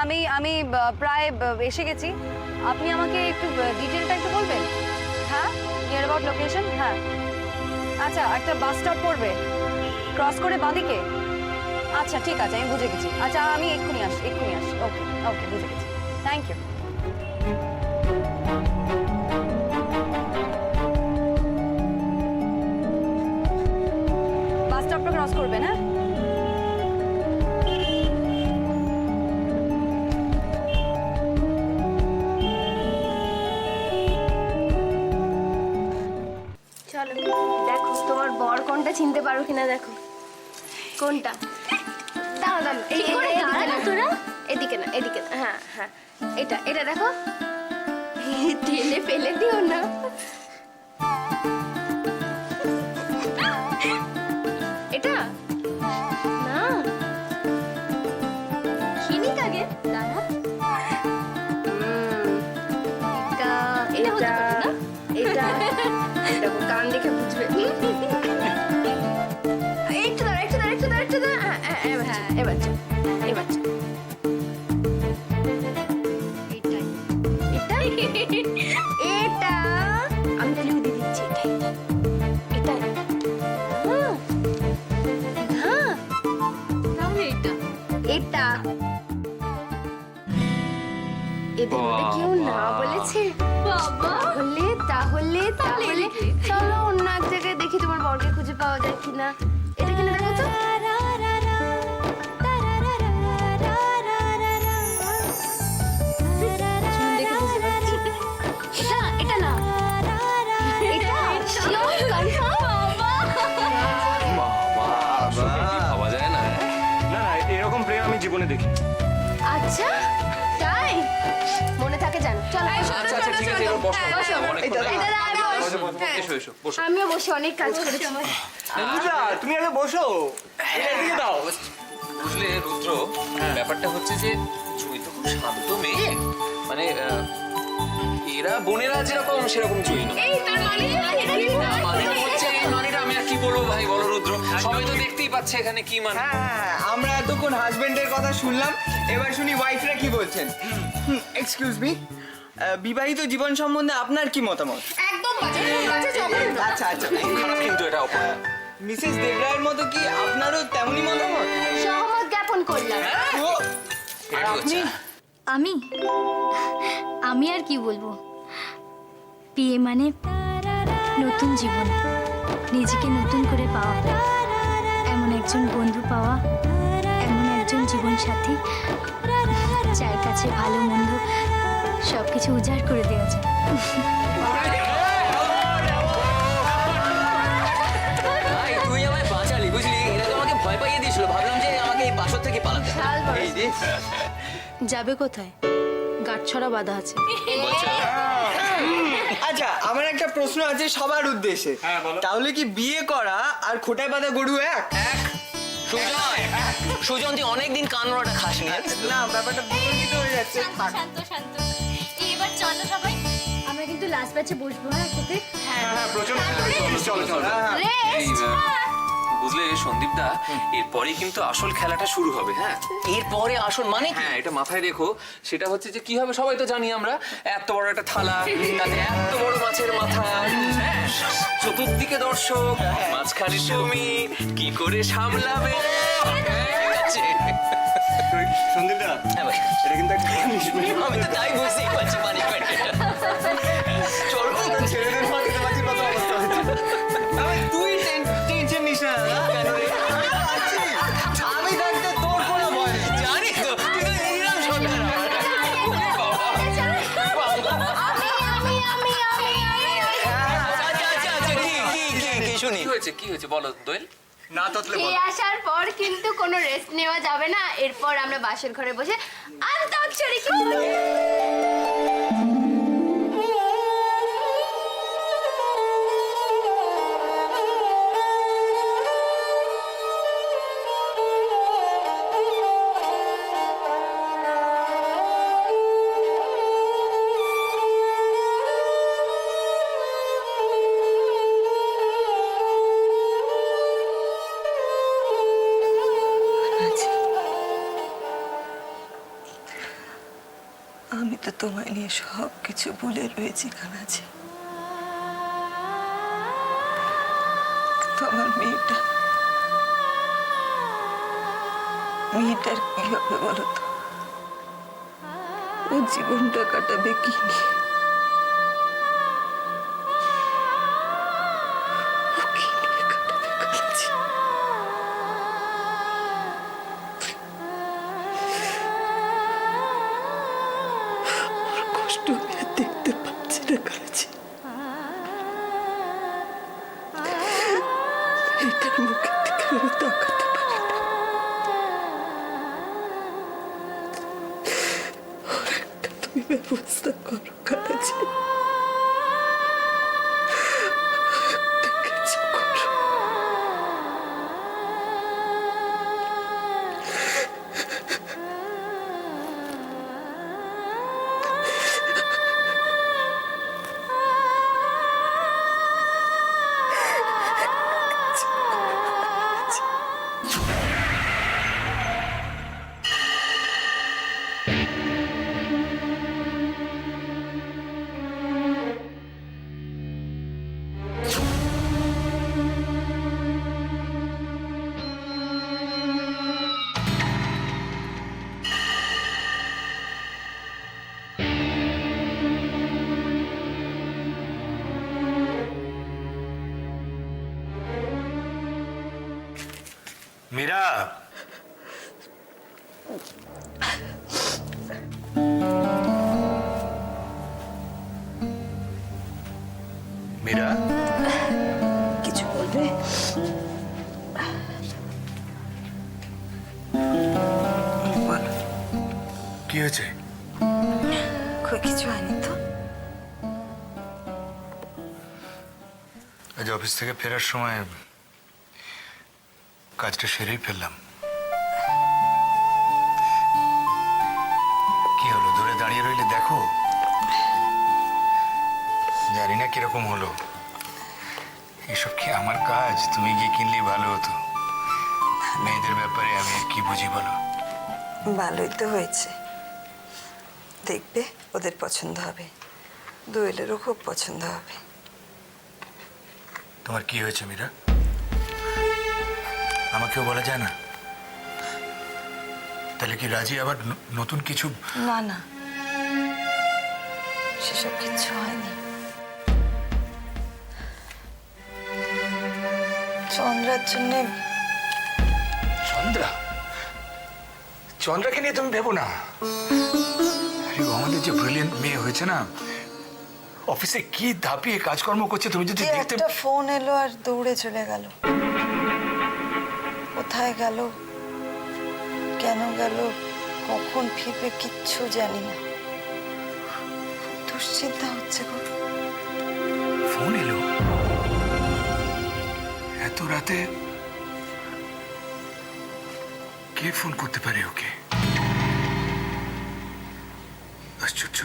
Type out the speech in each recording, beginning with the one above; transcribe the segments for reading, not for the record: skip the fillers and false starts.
আমি আমি প্রায় এসে গেছি। আপনি আমাকে একটু ডিটেলটা একটু বলবেন? হ্যাঁ, নিয়ার অ্যাবাউট লোকেশন। হ্যাঁ, আচ্ছা, একটা বাস স্টপ পড়বে, ক্রস করে বাঁদিকে। আচ্ছা ঠিক আছে, আমি বুঝে গেছি। আচ্ছা, আমি এক্ষুনি আসছি। ওকে ওকে, বুঝে গেছি। Thank you. বাস স্টপটা ক্রস করবেন, হ্যাঁ? চলো দেখো তোমার বর কোনটা চিনতে পারো কিনা, দেখো কোনটা। দাঁড়াও দাঁড়াও, এদিকে না, এদিকে না। হ্যাঁ হ্যাঁ, এটা এটা দেখো, টেনে ফেলে দিও না। এটা না, ক্ষণিক আগে দাঁড়া। এটা এটা দেখো, কান দেখে বুঝবে। একটু দাঁড়া, একটু দাঁড়া, একটু দাঁড়া, একটু দাঁড়া। হ্যাঁ, এবার চল, এবার চল। এটা আমি ক্লিউ দিয়ে দিচ্ছি। এটাই এটা এদের মধ্যে কেউ না বলেছে। তাহলে তাহলে তাহলে চলো অন্য এক জায়গায় দেখি তোমার বরকে খুঁজে পাওয়া যায় কিনা। এটা কিনা দেখো তো। এটা এটা না, এটা শিওর কনফার্ম। ভাবা যায় না। না না, এরকম প্রেম আমি জীবনে দেখি। আচ্ছা তাই, মনে থাকে জানো। চলো আচ্ছা ঠিক আছে, এবার বসো। অনেকক্ষণ ধরে- এটা দাঁড়াও, এসো এসো বসো। আমিও বসে অনেক কাজ করেছি। রুদ্রা, তুমি আগে বসো, এটা এদিকে দাও। বুঝলে রুদ্র, ব্যাপারটা হচ্ছে যে জুই তো খুব শান্ত মেয়ে, মানে এরা বোনেরা যেরকম সেরকম জুই না। এই তার মানে মানে হচ্ছে এই মানেটা আমি আর কি বলবো ভাই, বলো রুদ্র। সবাই তো দেখতেই পাচ্ছে এখানে কি মানে। হ্যাঁ, আমরা এতক্ষণ হাজবেন্ডের কথা শুনলাম, এবার শুনি ওয়াইফরা কি বলছেন। এক্সকিউজ মি, বিবাহিত জীবন সম্বন্ধে আপনার কি মতামত? একদম বাজে জঘন্য। আচ্ছা আচ্ছা, খারাপ কিন্তু এটা অপরাধ। মিসেস দেবরায়ের মতো কি আপনারও তেমনই মতামত? সহমত জ্ঞাপন করলাম। ও, এটা কি হচ্ছে? আমি আমি আর কি বলবো, বিয়ে মানে নতুন জীবন, নিজেকে নতুন করে পাওয়া, এমন একজন বন্ধু পাওয়া, এমন একজন জীবন সাথী যার কাছে ভালো মন্দ সবকিছু উজাড় করে দেওয়া যায়। ভাই তুই আমায় বাঁচালি, বুঝলি? এরা তো আমাকে ভয় পাইয়ে দিয়েছিল, ভাবলাম যে আমাকে এই বাসর থেকে পালাতে হবে। শাল বড়। এই যে, যাবে কোথায়? গাঁটছড়া বাঁধা আছে। আচ্ছা আমার একটা প্রশ্ন আছে সবার উদ্দেশ্যে। হ্যাঁ, বলো। তাহলে কি বিয়ে করা আর খোঁটায় বাঁধা গরু এক? সুজন, সুজন তুই অনেকদিন কানড়াটা খাসনি। না, ব্যাপারটা বিতর্কিত হয়ে যাচ্ছে। শান্ত শান্ত, এবার চলো সবাই, আমরা কিন্তু লাস্ট ব্যাচে বসবো। হ্যাঁ খেতে। হ্যাঁ, প্রচন্ড চলো চলো। এই বুঝলে সন্দীপদা, এরপরেই কিন্তু আসল খেলাটা শুরু হবে। হ্যাঁ এরপরে আসুন মানে কি? হ্যাঁ, এটা মাথায় রেখো। সেটা হচ্ছে যে কি হবে সবাই তো জানি আমরা, এত বড় একটা থালা, তাতে এত বড় মাছের মাথা, হ্যাঁ, চতুর্দিকে দর্শক, মাঝখানে তুমি, কি করে সামলাবে? সন্দীপদা, হ্যাঁ ভাই, এটা কিন্তু একটা punishment। আমি তো তাই বুঝতেই পারছি পানিশমেন্ট। চল ছেলেদের মাটিতে মাটির মতো অবস্থা হয়েছে। আরে তুই টেনশন নিস না। কেন রে? আমি থাকতে তোর কোনো ভয় নেই। জানি তো তুই তো এরকম সরকার আমার। আচ্ছা, কি শুনি? কি হয়েছে বলো দোয়েল। না ততলে বল। খেয়ে আসার পর কিন্তু কোনো রেস্ট নেওয়া যাবে না। এরপর আমরা বাসের ঘরে বসে আন্তাক্ষরী খেলবো। আমি তো তোমায় নিয়ে সব কিছু ভুলে রয়েছি কানাজি। কিন্তু আমার মেয়েটার কি হবে বলো তো? ও জীবনটা কাটাবে কি নিয়ে? ও কি নিয়ে কাটাবে কানাজি? ওর কষ্ট আমি আর দেখতে পাচ্ছি না কানাজি। এটার মুখের দিকে আমি তাকাতে পারি না। ওর একটা তুমি ব্যবস্থা করো কানাজি, একটা কিছু করো। মীরা, মীরা, কিছু বলবে? বলো। কি হয়েছে? কিছু হয়নি তো। আজ অফিস থেকে ফেরার সময় কাজটা সেরেই ফেললাম। কি হলো, দূরে দাঁড়িয়ে রইলে? দেখো, জানি না কিরকম হলো। এসব কি আমার কাজ? তুমি গিয়ে কিনলেই ভালো হতো। মেয়েদের ব্যাপারে আমি আর কি বুঝি বলো। ভালোই তো হয়েছে, দেখবে ওদের পছন্দ হবে, দোয়েলেরও খুব পছন্দ হবে। তোমার কি হয়েছে মীরা? আমাকেও বলা যায় না? তাহলে কি রাজি আবার নতুন কিছু? না না, সেসব কিচ্ছু হয়নি। চন্দ্রার জন্য। চন্দ্রা? চন্দ্রাকে নিয়ে তুমি ভেবো না। আরে ও আমাদের যে ব্রিলিয়েন্ট মেয়ে হয়েছে না, অফিসে কি ধাপিয়ে কাজকর্ম করছে তুমি যদি দেখতে। একটা ফোন এলো আর দৌড়ে চলে গেল। কোথায় গেল, কেন গেল, কখন ফিরবে কিচ্ছু জানি না। দুশ্চিন্তা হচ্ছে গো। ফোন এলো এত রাতে? কে ফোন করতে পারে ওকে? আশ্চর্য।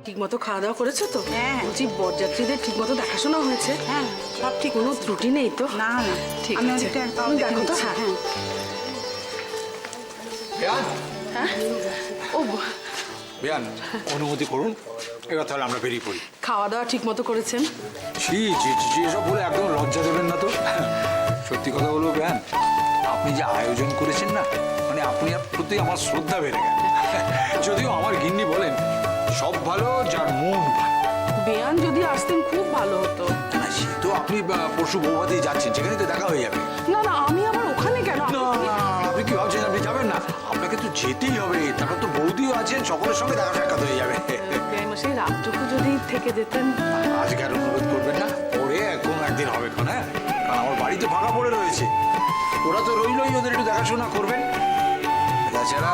ঠিক মতো খাওয়া দাওয়া করেছো তো? হ্যাঁ। বলছি বরযাত্রীদের ঠিক মতো দেখাশোনা হয়েছে? হ্যাঁ, সব ঠিক, কোনো ত্রুটি নেই তো? না না, ঠিক আছে। তুমি দেখো তো। হ্যাঁ হ্যাঁ। ও বেয়ান, অনুমতি করুন, এবার তাহলে আমরা বেরিয়ে পড়ি। খাওয়া দাওয়া ঠিক মতো করেছেন? জি জি জি, এসব বলে একদম লজ্জা দেবেন না তো। সত্যি কথা বলবো বেয়ান, আপনি যে আয়োজন করেছেন না, মানে আপনি প্রতি আমার শ্রদ্ধা বেড়ে গেল। যদিও আমার গিন্নি বলেন সব ভালো যার মন ভালো। বেয়ান যদি আসতেন খুব ভালো হতো। না, সে তো আপনি পরশু বৌভাতেই যাচ্ছেন, সেখানে তো দেখা হয়ে যাবে। না না, আমি আবার ওখানে কেন? না না, আপনি কি ভাবছেন আপনি যাবেন না? আপনাকে তো যেতেই হবে, তারপর তো বৌদিও আছেন, সকলের সঙ্গে দেখা সাক্ষাৎ হয়ে যাবে। সেই রাতটুকু যদি থেকে যেতেন। আজকে আর অনুরোধ করবেন না, পরে কোনো একদিন হবে কোন। হ্যাঁ, কারণ আমার বাড়ি তো ফাঁকা পড়ে রয়েছে, ওরা তো রইলই, ওদের একটু দেখাশোনা করবেন। তাছাড়া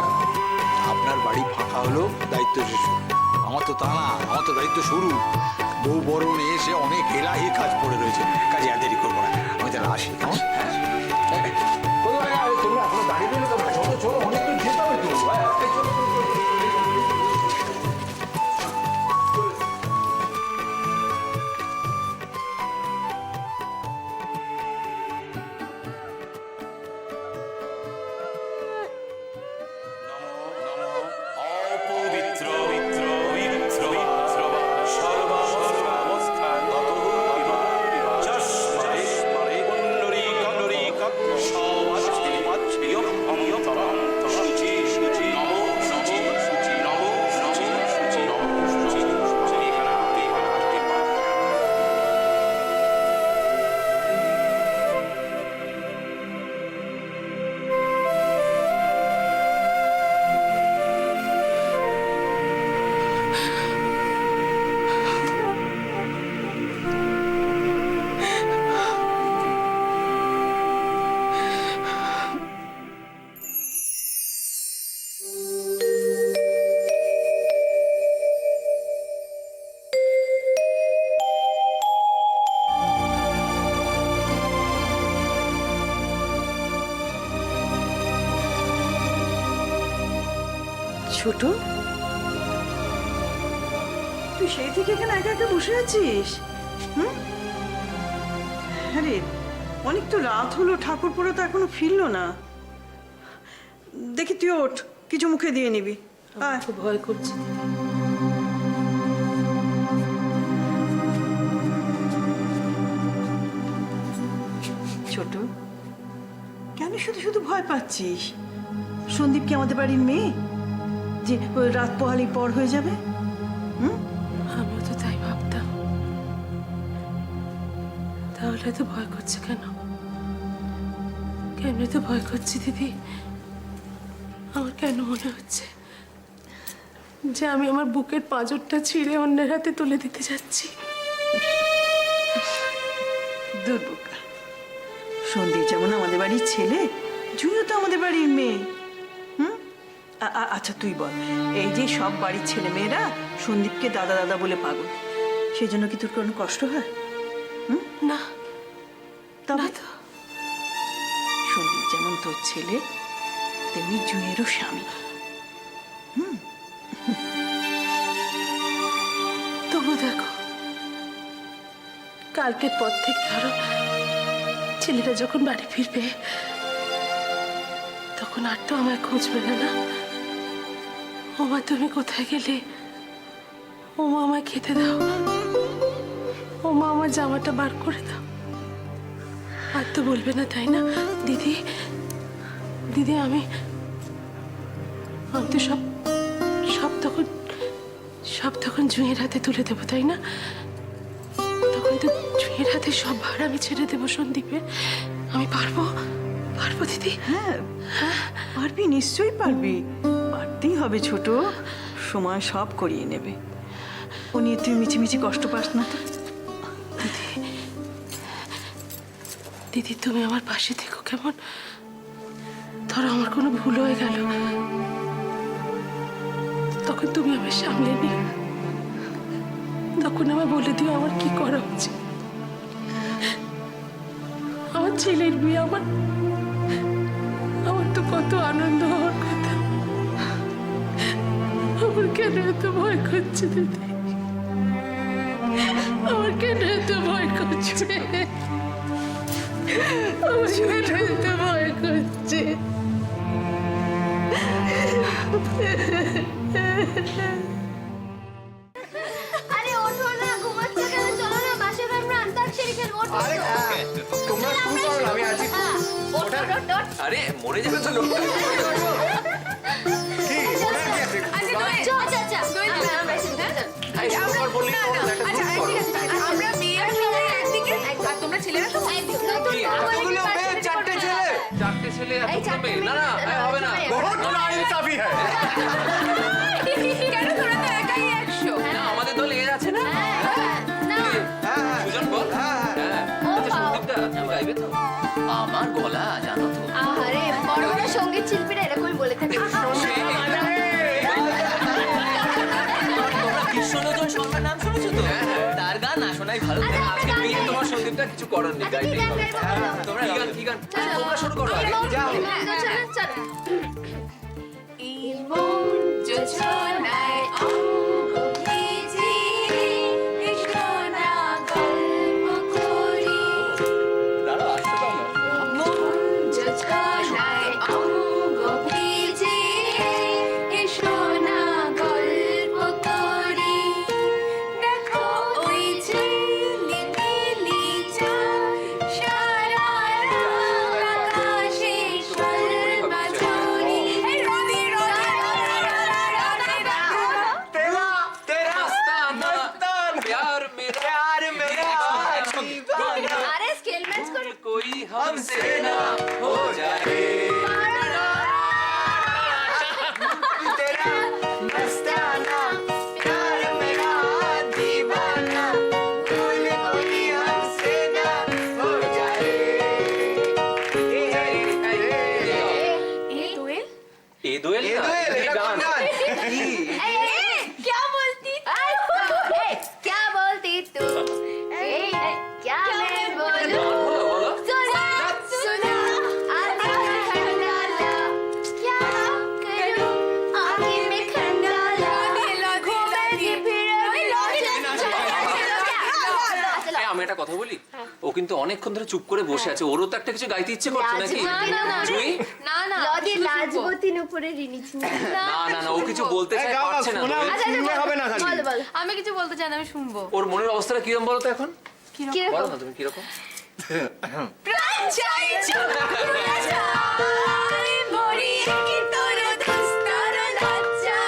আপনার বাড়ি ফাঁকা হলো দায়িত্ব শেষ, আমার তো তা না, আমার তো দায়িত্ব শুরু। বউ বরণে এসে অনেক এলাহি কাজ পড়ে রয়েছে, কাজে আর দেরি করবো না, আমি তাহলে আসি। তোমরা এখনো দাঁড়িয়ে রইলে তো, চলো চলো, অনেক দূর যেতে হবে তো। ছোট, তুই সেই থেকে এখানে একা একা বসে আছিস? হুম? আরে অনেক তো রাত হলো, ঠাকুরপোড়া তো এখনো ফিরলো না। দেখি তুই ওঠ, কিছু মুখে দিয়ে নিবি। খুব ভয় করছে। ছোট, কেন শুধু শুধু ভয় পাচ্ছিস? সন্দীপ কি আমাদের বাড়ির মেয়ে যে ওই রাত পোহালি পর হয়ে যাবে? আমিও তো তাই ভাবতাম। তাহলে তো ভয় করছে কেন? কেন তো ভয় করছে দিদি? আমার কেন মনে হচ্ছে যে আমি আমার বুকের পাঁজরটা ছিঁড়ে অন্যের হাতে তুলে দিতে যাচ্ছি? দুর্বোকা, সন্দীপ যেমন আমাদের বাড়ির ছেলে, জুইও তো আমাদের বাড়ির মেয়ে। আচ্ছা তুই বল, এই যে সব বাড়ির ছেলে মেয়েরা সন্দীপকে দাদা দাদা বলে পাগল, সেই জন্য কি তোর কোনো কষ্ট হয়? না, তবে তো সন্দীপ যেমন তোর ছেলে, তেমনি জুইয়েরও স্বামী। তবু দেখো, কালকের পর থেকে ধরো ছেলেটা যখন বাড়ি ফিরবে, তখন আর তো আমায় খুঁজবে না। ওমা তুমি কোথায় গেলে? ওমা আমায় খেতে দাও, ওমা আমার জামাটা বার করে দাও। আর তো বলবে না, তাই না দিদি? দিদি আমি তো সব তখন জুঁয়ের হাতে তুলে দেবো, তাই না? তখন তো জুঁয়ের হাতে সব ভার আমি ছেড়ে দেবো সন্দীপের। আমি পারবো দিদি? হ্যাঁ পারবি, নিশ্চয়ই পারবি। পারতেই হবে ছোট, সময় সব করিয়ে নেবে। ও নিয়ে তুই মিছিমিছি কষ্ট পাস না তো। দিদি তুমি আমার পাশে থেকো কেমন? ধরো আমার কোনো ভুল হয়ে গেল, তখন তুমি আমার সামলে নিও। তখন আমার বলে দিও আমার কি করা উচিত। আমার ছেলের বিয়ে, আমার তো কত আনন্দ হওয়ার কথা। আমার কেন এত ভয় করছে দিদি? আমার কেন এত ভয় করছে? আমার কেন এত ভয় করছে? আরে ওঠো না, ঘুমাচ্ছো কেন? চলো না, বাসে আমরা অন্তাক্ষরী খেলবো। ওঠো। আরে তোমরা শুরু করো না, আমি আছি। ওঠ। আরে মরে যাবে তো লোকটা। কি ওটা কি আছে? আচ্ছা আমরা এসে এই শুক্রবার বললি তো একটা শুরু করো। আমরা মেয়েরা সবাই একদিকে আর তোমরা ছেলেরা তো এতগুলো মেয়ে, চারটে ছেলে। চারটে ছেলে এতগুলো মেয়ে? না না হবে না। বহুত নাইনসাফি হ্যায়। কেন? তোরা তো একাই 100। না আমাদের দলে এর আছে না? সুজন বল। হ্যাঁ আচ্ছা সন্দীপটা তুমি গাইবে তো? আমার গলা জানো তো। আরে বড় বড় সঙ্গীত শিল্পীরা এরকমই বলে থাকে। তোমরা বিশ্বলোচন শর্মার নাম শুনেছো তো? তার গান না শোনাই ভালো। আজকে বিয়ে তোমার সন্দীপটা কিছু করার নেই, গাইতেই হবে। তোমরা কি গান? তোমরা শুরু করো আগে। চলো। যোছনায় অঙ্গ ভিজে কৃষ্ণা গল্প করি। দাঁড়াও আসতে দাও না। যোছনায় অঙ্গ ভিজে কৃষ্ণা গল্প করি। দেখো ওই যে লিলি চাঁদ সারা আকাশে শর্মা ঝরি। प्यार मेरा दीवाना আরে স্কেল ম্যাচ করে। कोई हमसे ना हो जाए तेरा मस्ताना प्यार मेरा दीवाना भूल कोई हमसे ना हो जाए। ए दोएल ये ना, तो ये এটা गान। গান। क्या बोलती? क्या बोलती तू? क्या मैं बोलूं? बोलो बोलो। सुना सुना आजा खंडाला, क्या करूं? आगे में কথা বলি? ও কিন্তু অনেকক্ষণ ধরে চুপ করে বসে আছে, ওরও তো একটা কিছু গাইতে ইচ্ছে করছে নাকি? জুই? না না লদি লাজবতীর উপরে ঋণী ছিল। না না না, ও কিছু বলতে চায়, পারছে না। শুনলে হবে না খালি। বলো বলো। আমি কিছু বলতে চাই না, আমি শুনবো। ওর মনের অবস্থাটা কিরকম বলো তো এখন? কিরকম? বলো না তুমি কিরকম? প্রাণ চাই চোখে চাই মরি কি তোর দস্তর লজ্জা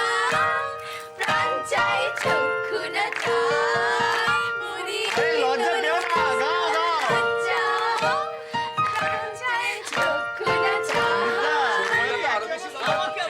প্রাণ চাই চোখে না চাই মরি কি লজ্জা পেও না, গাও গাও। লজ্জা প্রাণ চাই চোখে না চাই আমাকে